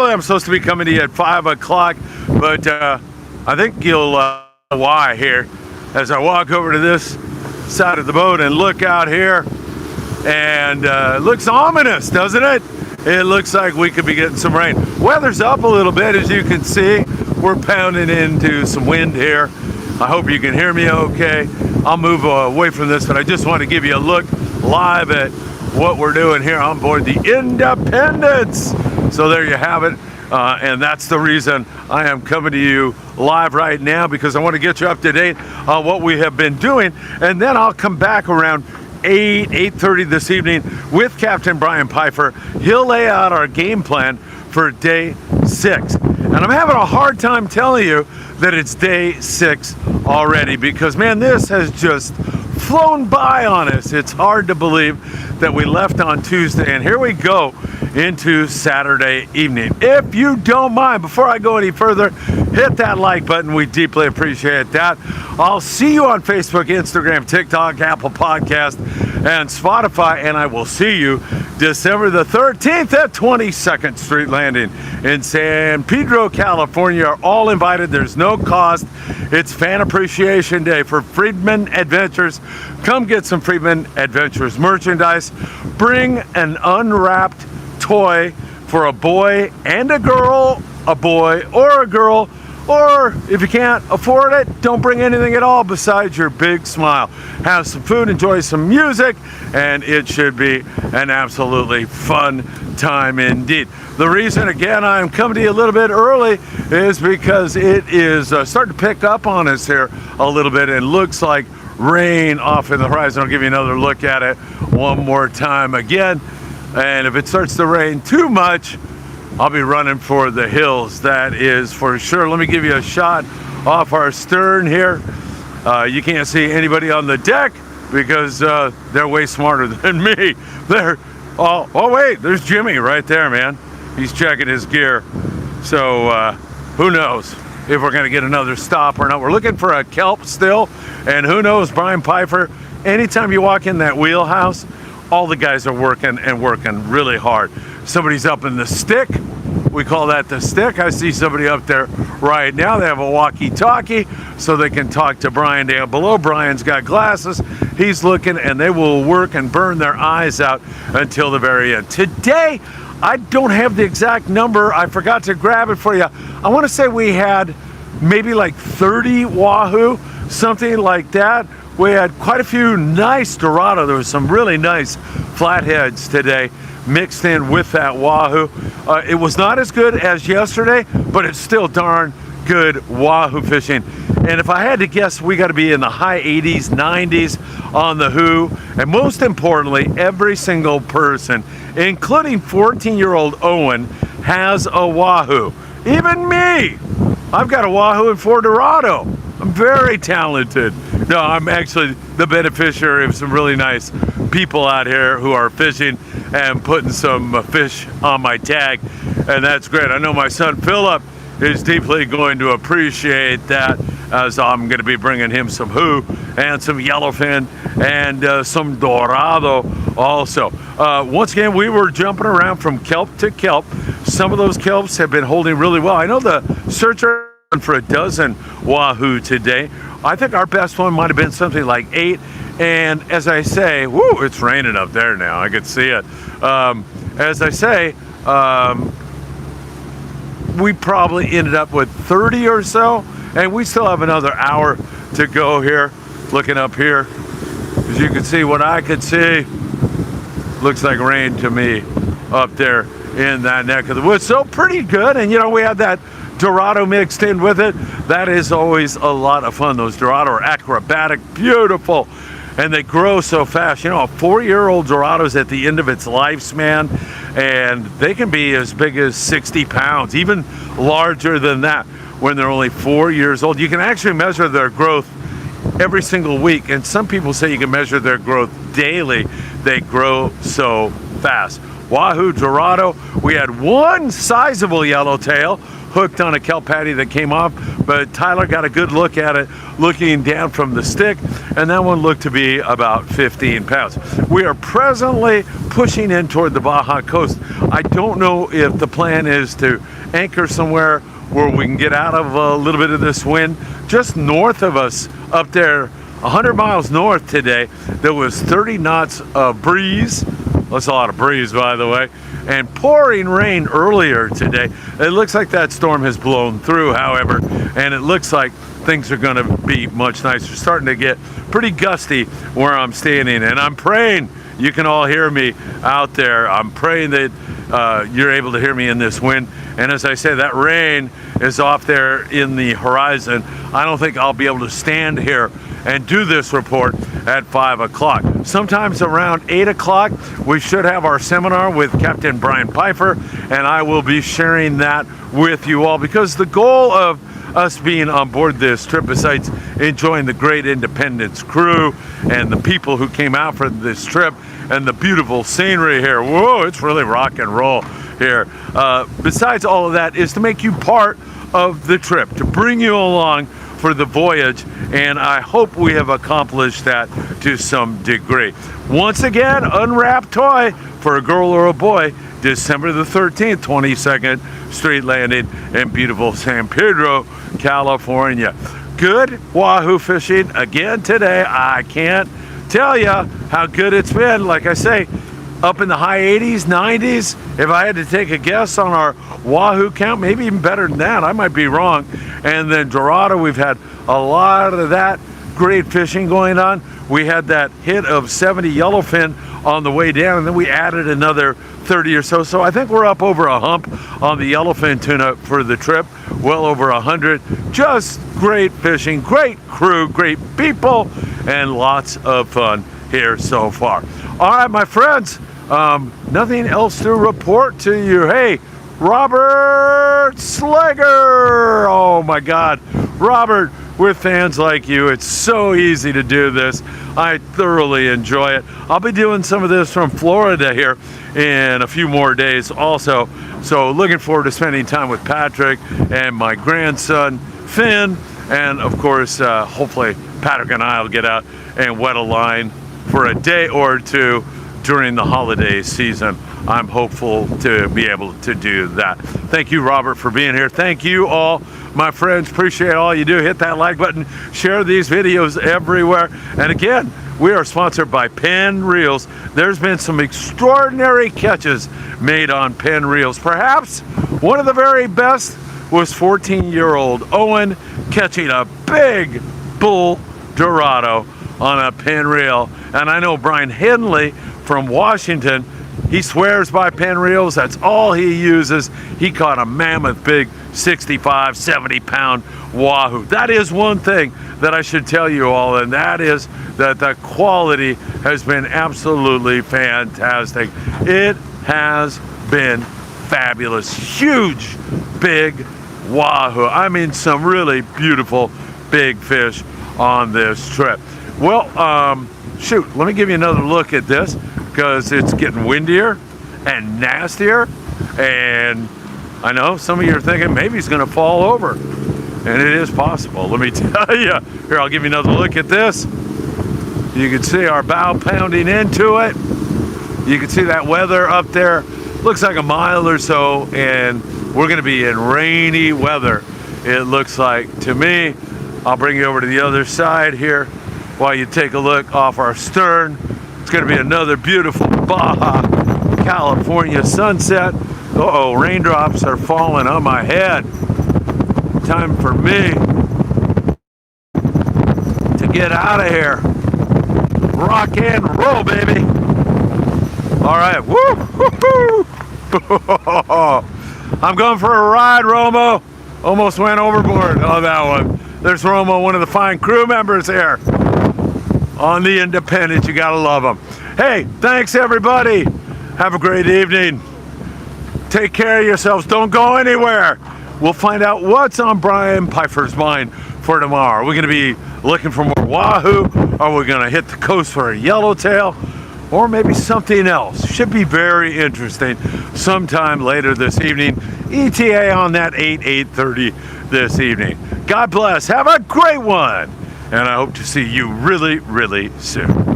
I'm supposed to be coming to you at 5 o'clock, but I think you'll know why here as I walk over to this side of the boat and look out here. And it looks ominous, doesn't it? It looks like we could be getting some rain. Weather's up a little bit, as you can see. We're pounding into some wind here. I hope you can hear me okay. I'll move away from this, but I just want to give you a look live at what we're doing here on board the Independence. So there you have it. And that's the reason I am coming to you live right now, because I want to get you up to date on what we have been doing. And then I'll come back around 8:30 this evening with Captain Brian Pfeiffer. He'll lay out our game plan for day 6. And I'm having a hard time telling you that it's day 6 already, because man, this has just flown by on us. It's hard to believe that we left on Tuesday, and here we go into Saturday evening. If you don't mind, before I go any further, hit that like button. We deeply appreciate that. I'll see you on Facebook, Instagram, TikTok, Apple Podcast, and Spotify, and I will see you December the 13th at 22nd Street Landing in San Pedro, California. You're all invited. There's no cost. It's Fan Appreciation Day for Friedman Adventures. Come get some Friedman Adventures merchandise. Bring an unwrapped toy for a boy and a girl, a boy or a girl, or if you can't afford it, don't bring anything at all besides your big smile. Have some food, enjoy some music, and it should be an absolutely fun time indeed. The reason, again, I'm coming to you a little bit early is because it is starting to pick up on us here a little bit, and looks like rain off in the horizon. I'll give you another look at it one more time again. And if it starts to rain too much, I'll be running for the hills, that is for sure. Let me give you a shot off our stern here. You can't see anybody on the deck because they're way smarter than me. Oh wait, there's Jimmy right there, man. He's checking his gear. So who knows if we're gonna get another stop or not. We're looking for a kelp still, and who knows, Brian Pfeiffer, anytime you walk in that wheelhouse, all the guys are working and working really hard. Somebody's up in the stick. We call that the stick. I see somebody up there right now. They have a walkie-talkie so they can talk to Brian down below. Brian's got glasses. He's looking, and they will work and burn their eyes out until the very end. Today, I don't have the exact number. I forgot to grab it for you. I want to say we had maybe like 30 Wahoo, something like that. We had quite a few nice Dorado. There was some really nice flatheads today mixed in with that Wahoo. It was not as good as yesterday, but it's still darn good Wahoo fishing. And if I had to guess, we got to be in the high 80s, 90s on the Who. And most importantly, every single person, including 14-year-old Owen, has a Wahoo. Even me. I've got a Wahoo and 4 Dorado. I'm very talented. No, I'm actually the beneficiary of some really nice people out here who are fishing and putting some fish on my tag, and that's great. I know my son Philip is deeply going to appreciate that, as I'm going to be bringing him some Who and some yellowfin and some Dorado also. Once again, we were jumping around from kelp to kelp. Some of those kelps have been holding really well. I know the searcher for a dozen Wahoo today. I think our best one might have been something like 8. And as I say, whoo, it's raining up there now. I can see it. As I say, we probably ended up with 30 or so, and we still have another hour to go here. Looking up here, as you can see, what I could see looks like rain to me up there in that neck of the woods. So pretty good. And you know, we had that Dorado mixed in with it. That is always a lot of fun. Those Dorado are acrobatic, beautiful, and they grow so fast. You know, a 4-year-old Dorado is at the end of its lifespan, and they can be as big as 60 pounds, even larger than that when they're only 4 years old. You can actually measure their growth every single week, and some people say you can measure their growth daily. They grow so fast. Wahoo Dorado, we had one sizable yellowtail hooked on a kelp patty that came off, but Tyler got a good look at it, looking down from the stick, and that one looked to be about 15 pounds. We are presently pushing in toward the Baja coast. I don't know if the plan is to anchor somewhere where we can get out of a little bit of this wind. Just north of us, up there, 100 miles north today, there was 30 knots of breeze. That's a lot of breeze, by the way, and pouring rain earlier today. It looks like that storm has blown through, however, and it looks like things are going to be much nicer. Starting to get pretty gusty where I'm standing, and I'm praying you can all hear me out there. I'm praying that you're able to hear me in this wind. And as I say, that rain is off there in the horizon. I don't think I'll be able to stand here and do this report at 5 o'clock. Sometimes around 8 o'clock, we should have our seminar with Captain Brian Pfeiffer, and I will be sharing that with you all, because the goal of us being on board this trip, besides enjoying the great Independence crew and the people who came out for this trip and the beautiful scenery here. Whoa, it's really rock and roll here. Besides all of that, is to make you part of the trip, to bring you along for the voyage, and I hope we have accomplished that to some degree. Once again, unwrapped toy for a girl or a boy, December the 13th, 22nd Street Landing in beautiful San Pedro, California. Good wahoo fishing again today. I can't tell you how good it's been. Like I say, up in the high 80s, 90s. If I had to take a guess on our wahoo count, maybe even better than that. I might be wrong. And then Dorado, we've had a lot of that great fishing going on. We had that hit of 70 yellowfin on the way down, and then we added another 30 or so. So I think we're up over a hump on the yellowfin tuna for the trip, well over 100. Just great fishing, great crew, great people, and lots of fun here so far. All right, my friends, nothing else to report to you. Hey, Robert Slager! Oh my God, Robert, with fans like you, it's so easy to do this. I thoroughly enjoy it. I'll be doing some of this from Florida here in a few more days also. So looking forward to spending time with Patrick and my grandson, Finn. And of course, hopefully Patrick and I will get out and wet a line for a day or two during the holiday season. I'm hopeful to be able to do that. Thank you, Robert, for being here. Thank you all, my friends. Appreciate all you do. Hit that like button. Share these videos everywhere. And again, we are sponsored by Penn Reels. There's been some extraordinary catches made on Penn Reels. Perhaps one of the very best was 14-year-old Owen catching a big bull Dorado on a Penn reel. And I know Brian Henley from Washington, he swears by Penn reels. That's all he uses. He caught a mammoth big 65, 70 pound wahoo. That is one thing that I should tell you all, and that is that the quality has been absolutely fantastic. It has been fabulous. Huge, big wahoo. I mean, some really beautiful big fish on this trip. Well, shoot, let me give you another look at this, because it's getting windier and nastier, and I know some of you are thinking maybe he's going to fall over, and it is possible. Let me tell you. Here, I'll give you another look at this. You can see our bow pounding into it. You can see that weather up there. Looks like a mile or so, and we're going to be in rainy weather, it looks like to me. I'll bring you over to the other side here while you take a look off our stern. It's going to be another beautiful Baja, California sunset. Uh-oh, raindrops are falling on my head. Time for me to get out of here. Rock and roll, baby. All right, woo, woo, woo. I'm going for a ride, Romo. Almost went overboard on that one. There's Romo, one of the fine crew members here on the Independence. You gotta love them. Hey, thanks everybody. Have a great evening. Take care of yourselves. Don't go anywhere. We'll find out what's on Brian Pfeiffer's mind for tomorrow. We're gonna be looking for more wahoo, or we're gonna hit the coast for a yellowtail, or maybe something else. Should be very interesting sometime later this evening. ETA on that 8:30 this evening. God bless. Have a great one. And I hope to see you really, really soon.